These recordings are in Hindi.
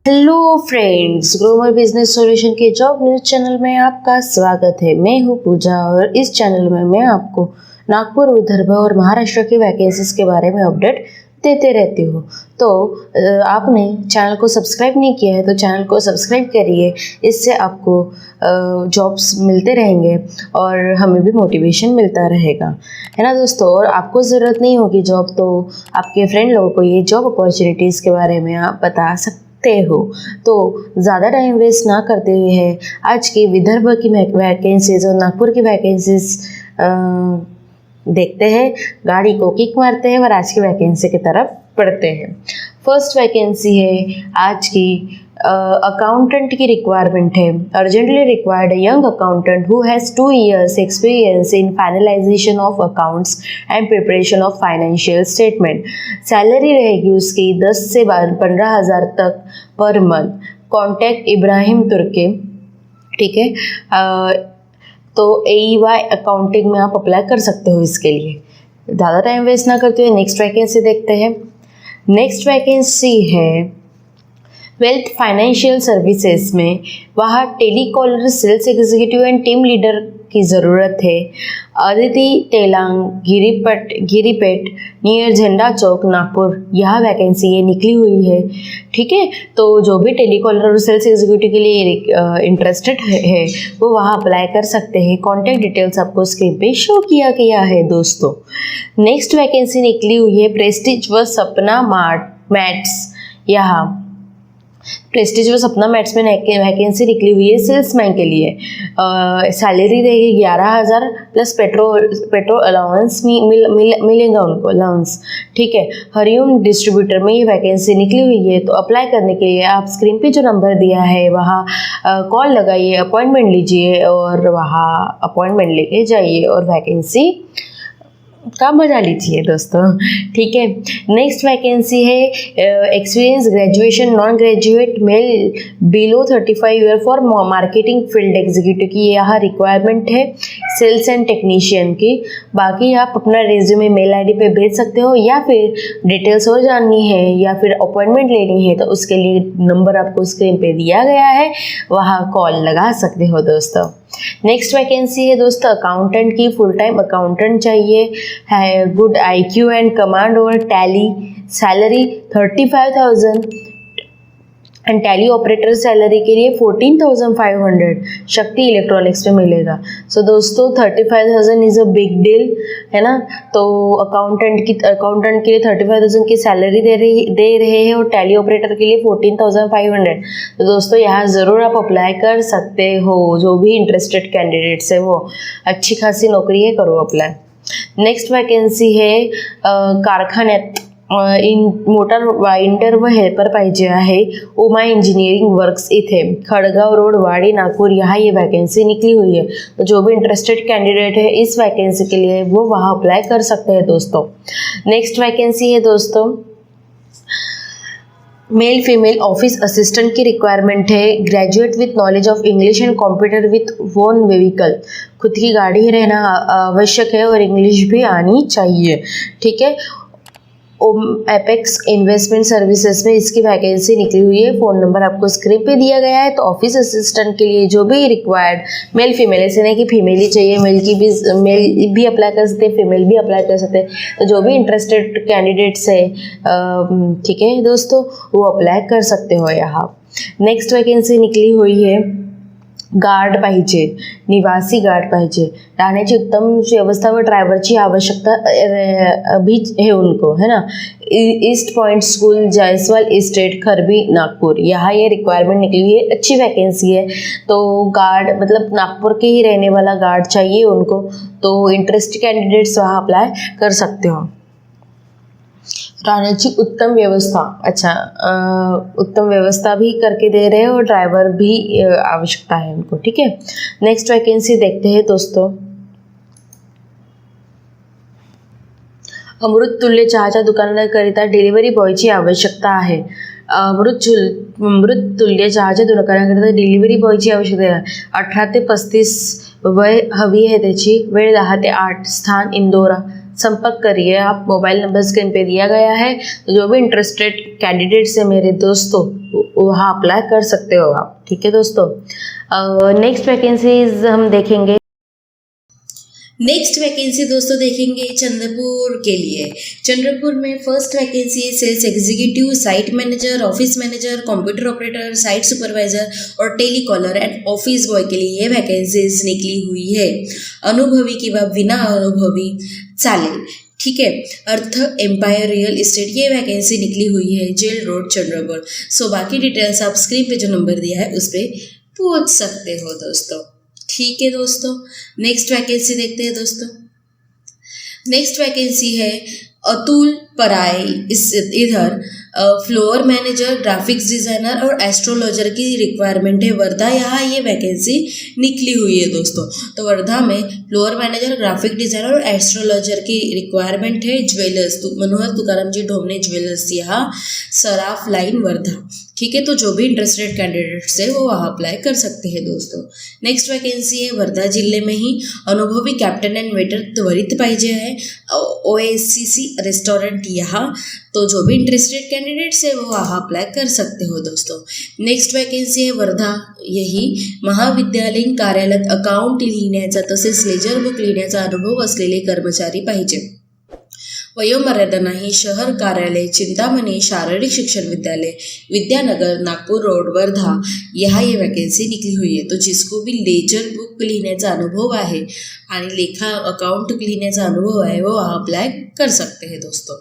Hello friends, Gromor business solution के जॉब न्यूज़ चैनल में आपका स्वागत है। मैं हूँ पूजा और इस चैनल में मैं आपको नागपुर, विदर्भ और महाराष्ट्र की वैकेंसीज के बारे में अपडेट देते रहती हूँ। तो आपने चैनल को सब्सक्राइब नहीं किया है तो चैनल को सब्सक्राइब करिए। इससे आपको जॉब्स मिलते रहेंगे और हमें भी मोटिवेशन मिलता रहेगा, है ना दोस्तों। और आपको ज़रूरत नहीं होगी जॉब, तो आपके फ्रेंड लोगों को ये जॉब अपॉर्चुनिटीज़ के बारे में आप बता सकते हो। तो ज़्यादा टाइम वेस्ट ना करते हुए आज की विदर्भ की वैकेंसीज और नागपुर की वैकेंसीज देखते हैं। गाड़ी को किक मारते हैं और आज की वैकेंसी की तरफ बढ़ते हैं। फर्स्ट वैकेंसी है आज की अकाउंटेंट की रिक्वायरमेंट है। Urgently required a young accountant who has 2 years experience in finalisation of accounts and preparation of financial statement. Salary रहेगी उसकी 10 से 15,000 तक पर मंथ। कॉन्टैक्ट इब्राहिम तुर्के, ठीक है। तो AEY अकाउंटिंग में आप अप्लाई कर सकते हो इसके लिए। ज़्यादा टाइम वेस्ट ना करते हुए नेक्स्ट वैकेंसी देखते हैं। नेक्स्ट वैकेंसी है वेल्थ फाइनेंशियल सर्विसेज में। वहाँ telecaller, sales executive and team leader की ज़रूरत है। अदिति तेलांग, गिरीपेट नियर झंडा चौक, नागपुर, यह वैकेंसी ये निकली हुई है, ठीक है। तो जो भी टेलीकॉलर और सेल्स एग्जीक्यूटिव के लिए इंटरेस्टेड है वो वहाँ अप्लाई कर सकते हैं। कॉन्टैक्ट डिटेल्स आपको स्क्रीन पे शो किया गया है दोस्तों। नेक्स्ट वैकेंसी निकली हुई है प्रेस्टीज व सपना मैट्स। यहाँ प्रेस्टीज व सपना मैट्स में वैकेंसी निकली हुई है सेल्समैन के लिए। सैलरी रहेगी 11,000 प्लस पेट्रोल अलाउंस मिलेगा उनको, अलाउंस, ठीक है। हरिओम डिस्ट्रीब्यूटर में ये वैकेंसी निकली हुई है। तो अप्लाई करने के लिए आप स्क्रीन पे जो नंबर दिया है वहाँ कॉल लगाइए, अपॉइंटमेंट लीजिए और वहाँ अपॉइंटमेंट लेके जाइए और वैकेंसी का मजा लीजिए दोस्तों, ठीक है। नेक्स्ट वैकेंसी है experience graduation non graduate male below 35 year for marketing field executive की यहाँ रिक्वायरमेंट है सेल्स एंड टेक्नीशियन की। बाकी आप अपना रेज्यूमे मेल आईडी पे भेज सकते हो या फिर डिटेल्स और जाननी है या फिर अपॉइंटमेंट लेनी है तो उसके लिए नंबर आपको स्क्रीन पे दिया गया है, वहाँ कॉल लगा सकते हो दोस्तों। नेक्स्ट वैकेंसी है दोस्तों अकाउंटेंट की। फुल टाइम अकाउंटेंट चाहिए है, good IQ and command over tally. Salary 35,000 and tally operator salary के लिए 14,500 शक्ति इलेक्ट्रॉनिक्स में मिलेगा। सो दोस्तों 35,000 इज़ अ बिग डील, है ना। तो अकाउंटेंट के लिए 35,000 की सैलरी दे रहे हैं और टैली ऑपरेटर के लिए 14,500। तो दोस्तों यहाँ ज़रूर आप अप्लाई कर सकते हो। जो भी इंटरेस्टेड कैंडिडेट्स है वो अच्छी खासी नौकरी है, करो अप्लाई। नेक्स्ट वैकेंसी है कारखान्यात मोटर वाइंडर व हेल्पर पाहिजे आहे। उमा इंजिनियरिंग वर्क्स इथे खड़गाव रोड, वाड़ी, नागपुर, यहाँ ये वैकेंसी निकली हुई है। तो जो भी इंटरेस्टेड कैंडिडेट है इस वैकेंसी के लिए वो वहाँ अप्लाई कर सकते हैं दोस्तों। नेक्स्ट वैकेंसी है दोस्तों मेल फीमेल ऑफिस असिस्टेंट की रिक्वायरमेंट है। Graduate with knowledge of English and computer with own vehicle. खुद की गाड़ी रहना आवश्यक है और इंग्लिश भी आनी चाहिए, ठीक है। एपेक्स इन्वेस्टमेंट सर्विसेज में इसकी वैकेंसी निकली हुई है। फ़ोन नंबर आपको स्क्रीन पे दिया गया है। तो ऑफिस असिस्टेंट के लिए जो भी रिक्वायर्ड मेल फीमेल, ऐसे नहीं कि फीमेल ही चाहिए, मेल भी अप्लाई कर सकते हैं, फीमेल भी अप्लाई कर सकते हैं। तो जो भी इंटरेस्टेड कैंडिडेट्स है, ठीक है दोस्तों, वो अप्लाई कर सकते हो यहाँ। नेक्स्ट वैकेंसी निकली हुई है गार्ड पाहिजे, निवासी गार्ड पाहिजे। राहण्याची उत्तम व्यवस्था व ड्रायव्हरची आवश्यकता भी है उनको, है ना। East point school, Jaiswal estate, Kharbi, Nagpur, यहाँ ये रिक्वायरमेंट निकली हुई है। अच्छी वैकेंसी है। तो गार्ड मतलब नागपुर के ही रहने वाला गार्ड चाहिए उनको। तो इंटरेस्टेड कैंडिडेट्स वहाँ अप्लाई कर सकते हो। रहण्याची उत्तम व्यवस्था, अच्छा, उत्तम व्यवस्था भी करके दे रहे हैं और ड्राइवर भी आवश्यकता है उनको, ठीक है। नेक्स्ट वैकेंसी देखते हैं दोस्तों अमृत तुल्य चहाच्या दुकानाकरिता डिलिव्हरी बॉयची आवश्यकता आहे। अमृत तुल्य चहाच्या दुकानाकरिता डिलिव्हरी बॉयची आवश्यकता आहे। 18 ते 35 वय हवी आहे त्याची। वेळ 10 ते 8, स्थान इंदोरा, संपर्क करिए आप, मोबाइल नंबर स्क्रीन पे दिया गया है। तो जो भी इंटरेस्टेड कैंडिडेट्स है मेरे दोस्तों, वहाँ अप्लाई कर सकते हो आप। ठीक है दोस्तों, नेक्स्ट वैकेंसीज हम देखेंगे। नेक्स्ट वैकेंसी दोस्तों देखेंगे चंद्रपुर के लिए। चंद्रपुर में फर्स्ट वैकेंसी है sales executive, site manager, office manager, computer operator, site supervisor और टेलीकॉलर एंड ऑफिस बॉय के लिए ये वैकेंसीज निकली हुई है। अनुभवी की व बिना अनुभवी चालेल, ठीक है। अर्थ एम्पायर रियल इस्टेट ये वैकेंसी निकली हुई है, जेल रोड चंद्रपुर। सो बाकी डिटेल्स आप स्क्रीन पे जो नंबर दिया है उस पर पूछ सकते हो दोस्तों। ठीक है दोस्तों, नेक्स्ट वैकेंसी देखते हैं दोस्तों। नेक्स्ट वैकेंसी है अतुल पराई, इस इधर फ्लोर मैनेजर, ग्राफिक्स डिज़ाइनर और एस्ट्रोलॉजर की रिक्वायरमेंट है वर्धा। यहाँ ये वैकेंसी निकली हुई है दोस्तों। तो वर्धा में फ्लोर मैनेजर, ग्राफिक डिज़ाइनर और एस्ट्रोलॉजर की रिक्वायरमेंट है। ज्वेलर्स मनोहर तुकाराम जी ढोमने ज्वेलर्स, यहाँ सराफ लाइन वर्धा। ठीक है, तो जो भी इंटरेस्टेड कैंडिडेट्स है वो वहाँ अप्लाई कर सकते हैं दोस्तों। नेक्स्ट वैकेंसी है वर्धा जिले में ही अनुभवी कैप्टन एंड वेटर त्वरित पाहिजे है, OACC रेस्टोरेंट यहाँ। तो जो भी इंटरेस्टेड कैंडिडेट्स है वो वहाँ अप्लाई कर सकते हो दोस्तों। नेक्स्ट वैकेंसी आहे वर्धा, यही महाविद्यालयीन कार्यालयात अकाउंट लिहिण्याचा तसेच लेजर बुक लिहिण्याचा अनुभव असलेले कर्मचारी पाहिजे। वयोमर्यादा नाही। शहर कार्यालय चिंतामणी शारीरिक शिक्षण विद्यालय विद्यानगर नागपुर रोड वर्धा, यहाँ ये वैकेंसी निकली हुई है। तो जिसको भी लेजर बुक लिहिण्याचा अनुभव आहे आणि लेखा अकाउंट लिहिण्याचा अनुभव है वो अप्लाई कर सकते हैं दोस्तों।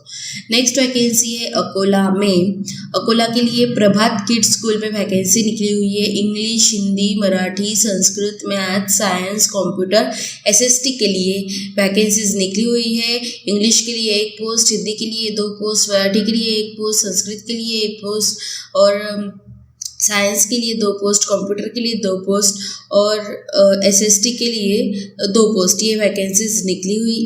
नेक्स्ट वैकेंसी है अकोला में। अकोला के लिए प्रभात किड्स स्कूल में वैकेंसी निकली हुई है। English, Hindi, Marathi, Sanskrit, math, science, computer, SST के लिए वैकेंसीज निकली हुई है। इंग्लिश के लिए 1 पोस्ट, हिंदी के लिए 2 पोस्ट, मराठी के लिए 1 पोस्ट, संस्कृत के लिए 1 पोस्ट और साइंस के लिए 2 पोस्ट, कंप्यूटर के लिए 2 पोस्ट और SST के लिए 2 पोस्ट। ये वैकेंसीज निकली हुई,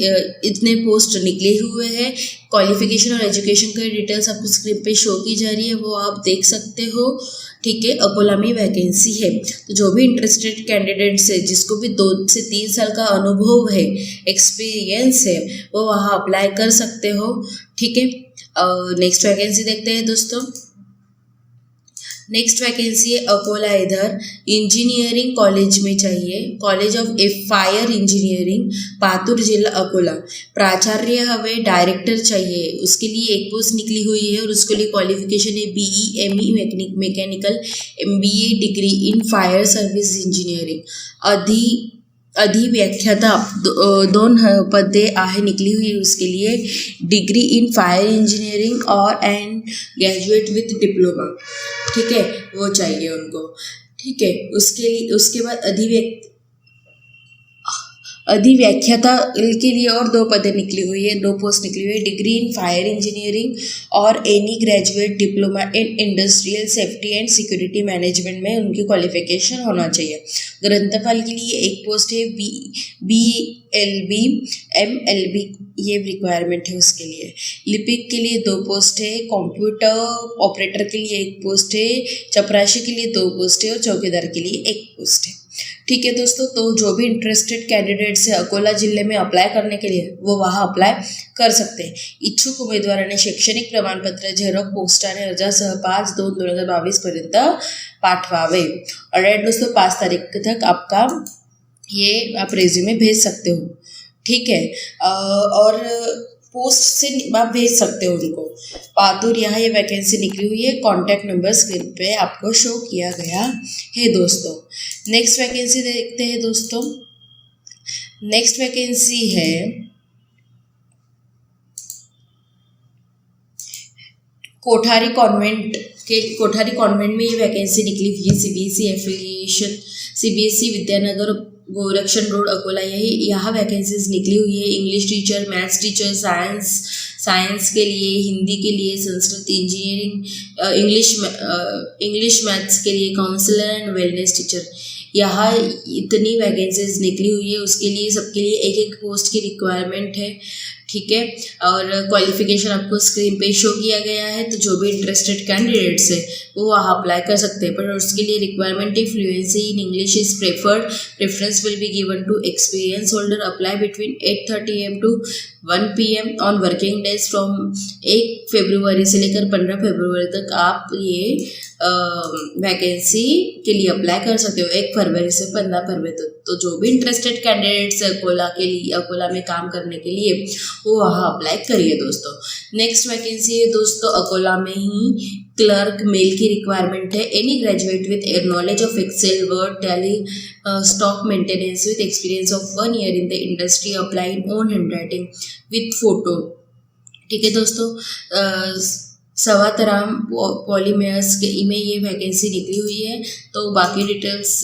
इतने पोस्ट निकले हुए हैं। क्वालिफिकेशन और एजुकेशन का डिटेल्स आपको स्क्रीन पे शो की जा रही है, वो आप देख सकते हो। ठीक है, अकोला में वैकेंसी है। तो जो भी इंटरेस्टेड कैंडिडेट्स है, जिसको भी 2 से 3 साल का अनुभव है, एक्सपीरियंस है, वो वहाँ अप्लाई कर सकते हो। ठीक है, नेक्स्ट वैकेंसी देखते हैं दोस्तों। नेक्स्ट वैकेंसी है अकोला, इधर इंजीनियरिंग कॉलेज में चाहिए। College of fire engineering, Patur जिला अकोला। प्राचार्य हवे, डायरेक्टर चाहिए, उसके लिए 1 पोस्ट निकली हुई है और उसके लिए क्वालिफिकेशन है BE ME mechanical, MBA degree in fire service engineering. अधिव्याख्याता 2 पदे आहे निकली हुई है, उसके लिए डिग्री इन फायर इंजीनियरिंग और एंड ग्रेजुएट विथ डिप्लोमा। ठीक है, वो चाहिए उनको। ठीक है, उसके बाद अधिव्याख्याता के लिए और 2 पदें निकली हुई है, 2 पोस्ट निकली हुई है। डिग्री इन फायर इंजीनियरिंग और any graduate diploma in industrial safety and security management में उनकी क्वालिफिकेशन होना चाहिए। ग्रंथपाल के लिए 1 पोस्ट है, BLB MLB ये रिक्वायरमेंट है उसके लिए। लिपिक के लिए 2 पोस्ट है, कंप्यूटर ऑपरेटर के लिए 1 पोस्ट है, चपरासी के लिए 2 पोस्ट है और चौकीदार के लिए 1 पोस्ट है। ठीक है दोस्तों, तो जो भी इंटरेस्टेड कैंडिडेट्स है अकोला जिले में अप्लाई करने के लिए वो वहाँ अप्लाई कर सकते हैं। इच्छुक उमेदवारांनी शैक्षणिक प्रमाणपत्र झेरॉक्स पोस्टाने अर्जासह 5/2/2022 पर्यंत पाठवावे। ऑलराइट दोस्तों, 5 तारीख तक आपका ये आप रेज्यूमे भेज सकते हो। ठीक है, और पोस्ट से आप भेज सकते हो उनको। पातुर, यहाँ ये वैकेंसी निकली हुई है। कॉन्टैक्ट नंबर स्क्रीन पे आपको शो किया गया है दोस्तों। नेक्स्ट वैकेंसी देखते हैं दोस्तों। नेक्स्ट वैकेंसी है कोठारी कॉन्वेंट में ये वैकेंसी निकली हुई है। CBSE एफिलिएशन, CBSE विद्यानगर गोरक्षण रोड अकोला, यही यहाँ वैकेंसीज निकली हुई है। English teacher, maths teacher, science के लिए, हिंदी के लिए, संस्कृत इंजीनियरिंग, इंग्लिश मैथ्स के लिए, काउंसलर एंड वेलनेस टीचर, यहाँ इतनी वैकेंसीज निकली हुई है। उसके लिए सबके लिए 1-1 पोस्ट की रिक्वायरमेंट है। ठीक है। और क्वालिफिकेशन आपको स्क्रीन पे शो किया गया है, तो जो भी इंटरेस्टेड कैंडिडेट्स है वो वहाँ अप्लाई कर सकते हैं। पर उसके लिए रिक्वायरमेंट है fluency in English is preferred, preference will be given to experience holder, apply between 8:30 AM to 1 PM on working days from 1 फरवरी से लेकर 15 फरवरी तक आप ये वैकेंसी के लिए अप्लाई कर सकते हो, 1 फरवरी से 15 फरवरी तक। तो जो भी इंटरेस्टेड कैंडिडेट्स अकोला के लिए, अकोला में काम करने के लिए, वो वहाँ अप्लाई करिए दोस्तों। नेक्स्ट वैकेंसी है दोस्तों अकोला में ही क्लर्क मेल की रिक्वायरमेंट है। Any graduate with knowledge of Excel, Word, Tally, stock maintenance with experience of 1 year in the industry, apply in own handwriting with photo. ठीक है दोस्तों, सवातराम पॉलीमेयर्स के में ये वैकेंसी निकली हुई है। तो बाकी डिटेल्स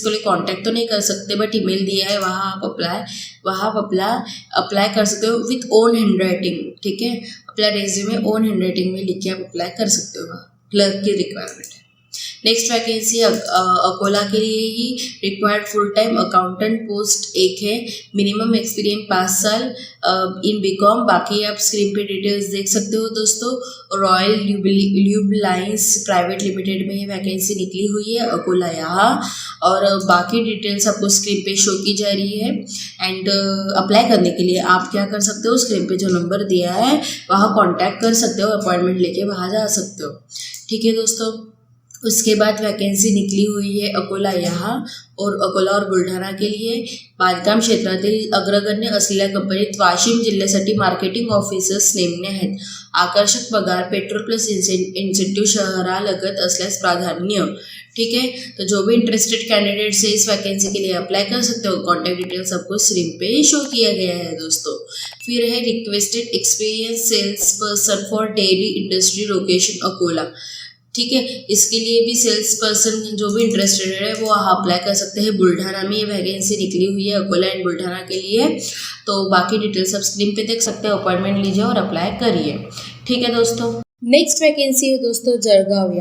के लिए कांटेक्ट तो नहीं कर सकते, बट ईमेल दिया है, वहाँ आप अप्लाई कर सकते हो विथ ओन हैंडराइटिंग। ठीक है, अपना रेज्यूमे ओन हैंडराइटिंग में लिख के आप अप्लाई कर सकते हो, क्लर्क की रिक्वायरमेंट है। नेक्स्ट वैकेंसी अकोला के लिए ही required full time accountant post एक है, मिनिमम एक्सपीरियंस 5 साल इन बीकॉम। बाकी आप स्क्रीन पे डिटेल्स देख सकते हो दोस्तों। रॉयल ल्यूबलाइंस प्राइवेट लिमिटेड में ये वैकेंसी निकली हुई है अकोला यहाँ, और बाकी डिटेल्स आपको स्क्रीन पे शो की जा रही है। एंड अप्लाई करने के लिए आप क्या कर सकते हो, स्क्रीन पे जो नंबर दिया है वहाँ कॉन्टैक्ट कर सकते हो, अपॉइंटमेंट लेके वहाँ जा सकते हो। ठीक है दोस्तों, उसके बाद वैकेंसी निकली हुई है अकोला यहाँ और बुलढाणा के लिए बांधकाम क्षेत्रातील अग्रगण्य असलेल्या कंपनीत वाशिम जिल्ह्यासाठी मार्केटिंग ऑफिसर्स नेमणे आहेत। आकर्षक पगार, पेट्रोल प्लस इंसेंटिव शहरालगत असल्यास प्राधान्य। ठीक है, तो जो भी इंटरेस्टेड कैंडिडेट्स है इस वैकेंसी के लिए अप्लाई कर सकते हो। कॉन्टैक्ट डिटेल्स आपको स्क्रीन पे शो किया गया है दोस्तों। फिर है requested experience sales person for dairy industry location Akola. ठीक है, इसके लिए भी सेल्स पर्सन जो भी इंटरेस्टेड है वो अप्लाई कर सकते हैं। बुलढाणा में ये वैकेंसी निकली हुई है अकोला एंड बुलढाणा के लिए। तो बाकी डिटेल्स आप स्क्रीन पे देख सकते हैं, अपॉइंटमेंट लीजिए और अप्लाई करिए। ठीक है दोस्तों, नेक्स्ट वैकेंसी है दोस्तों जळगाव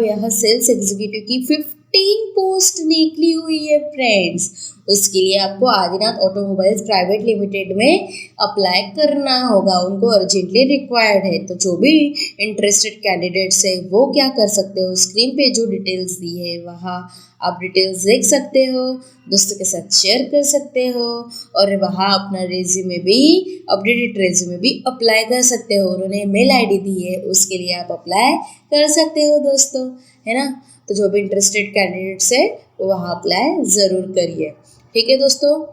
यहाँ सेल्स एग्जीक्यूटिव की 15 पोस्ट निकली हुई है फ्रेंड्स। उसके लिए आपको आदिनाथ ऑटोमोबाइल्स प्राइवेट लिमिटेड में अप्लाई करना होगा, उनको अर्जेंटली रिक्वायर्ड है। तो जो भी इंटरेस्टेड कैंडिडेट्स है वो क्या कर सकते हो, स्क्रीन पे जो डिटेल्स दी है वहाँ आप डिटेल्स देख सकते हो, दोस्तों के साथ शेयर कर सकते हो, और वहाँ अपना रेज्यूमे भी, अपडेटेड रेज्यूमे भी अप्लाई कर सकते हो। उन्होंने मेल आईडी दी है, उसके लिए आप अप्लाई कर सकते हो दोस्तों, है ना। तो जो भी इंटरेस्टेड कैंडिडेट्स है वो वहाँ अप्लाई ज़रूर करिए। ठीक है दोस्तों,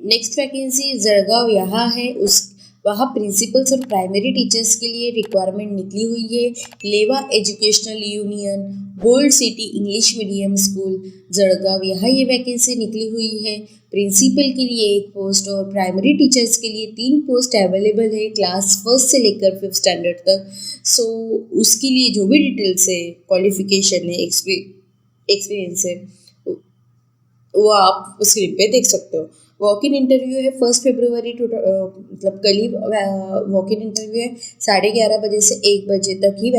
नेक्स्ट वैकेंसी जळगाव यहाँ है, वहाँ प्रिंसिपल्स और प्राइमरी टीचर्स के लिए रिक्वायरमेंट निकली हुई है। लेवा educational union, gold city English medium school Jalgaon यहाँ ये वैकेंसी निकली हुई है। प्रिंसिपल के लिए 1 पोस्ट और प्राइमरी टीचर्स के लिए 3 पोस्ट अवेलेबल है, क्लास 1 से लेकर 5th स्टैंडर्ड तक। सो उसके लिए जो भी डिटेल्स है, क्वालिफिकेशन है, एक्सपीरियंस है, वो आप स्क्रीन पे देख सकते हो। वॉक इन इंटरव्यू है 1 फरवरी मतलब कल ही वॉक इन इंटरव्यू है, 11:30 बजे से 1 बजे तक ही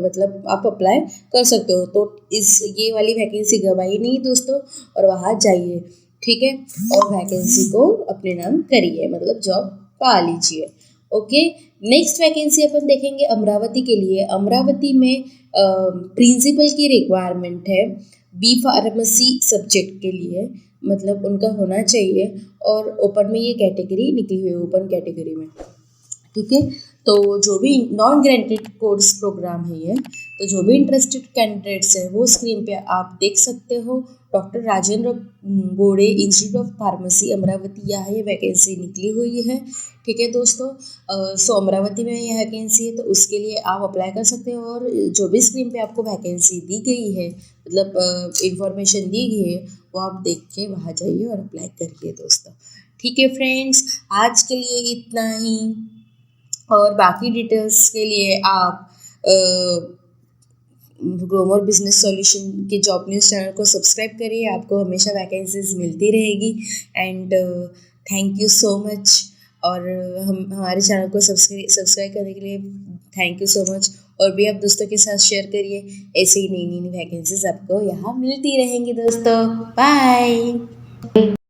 मतलब आप अप्लाई कर सकते हो। तो ये वाली वैकेंसी गवाई नहीं दोस्तों, और वहाँ जाइए। ठीक है, और वैकेंसी को अपने नाम करिए, मतलब जॉब पा लीजिए। ओके, नेक्स्ट वैकेंसी अपन देखेंगे अमरावती के लिए। अमरावती में प्रिंसिपल की रिक्वायरमेंट है बी फार्मेसी सब्जेक्ट के लिए, मतलब उनका होना चाहिए, और ओपन में ये कैटेगरी निकली हुई है, ओपन कैटेगरी में। ठीक है, तो जो भी नॉन ग्रेंटेड कोर्स प्रोग्राम है ये, तो जो भी इंटरेस्टेड कैंडिडेट्स है वो स्क्रीन पे आप देख सकते हो। डॉक्टर राजेंद्र गोड़े इंस्टीट्यूट ऑफ फार्मेसी अमरावती यहाँ ये वैकेंसी निकली हुई है। ठीक है दोस्तों, सो अमरावती में यह वैकेंसी है, तो उसके लिए आप अप्लाई कर सकते हो। और जो भी स्क्रीन पे आपको वैकेंसी दी गई है, मतलब इंफॉर्मेशन दी गई है, वो आप देख के वहाँ जाइए और अप्लाई करिए दोस्तों। ठीक है फ्रेंड्स, आज के लिए इतना ही, और बाकी डिटेल्स के लिए आप ग्रोमर बिजनेस सॉल्यूशन के जॉब न्यूज़ चैनल को सब्सक्राइब करिए, आपको हमेशा वैकेंसीज मिलती रहेगी। And thank you so much, और हमारे चैनल को सब्सक्राइब करने के लिए थैंक यू सो मच। और भी आप दोस्तों के साथ शेयर करिए। ऐसे ही नई नई वैकेंसीज आपको यहाँ मिलती रहेंगी दोस्तों। बाय।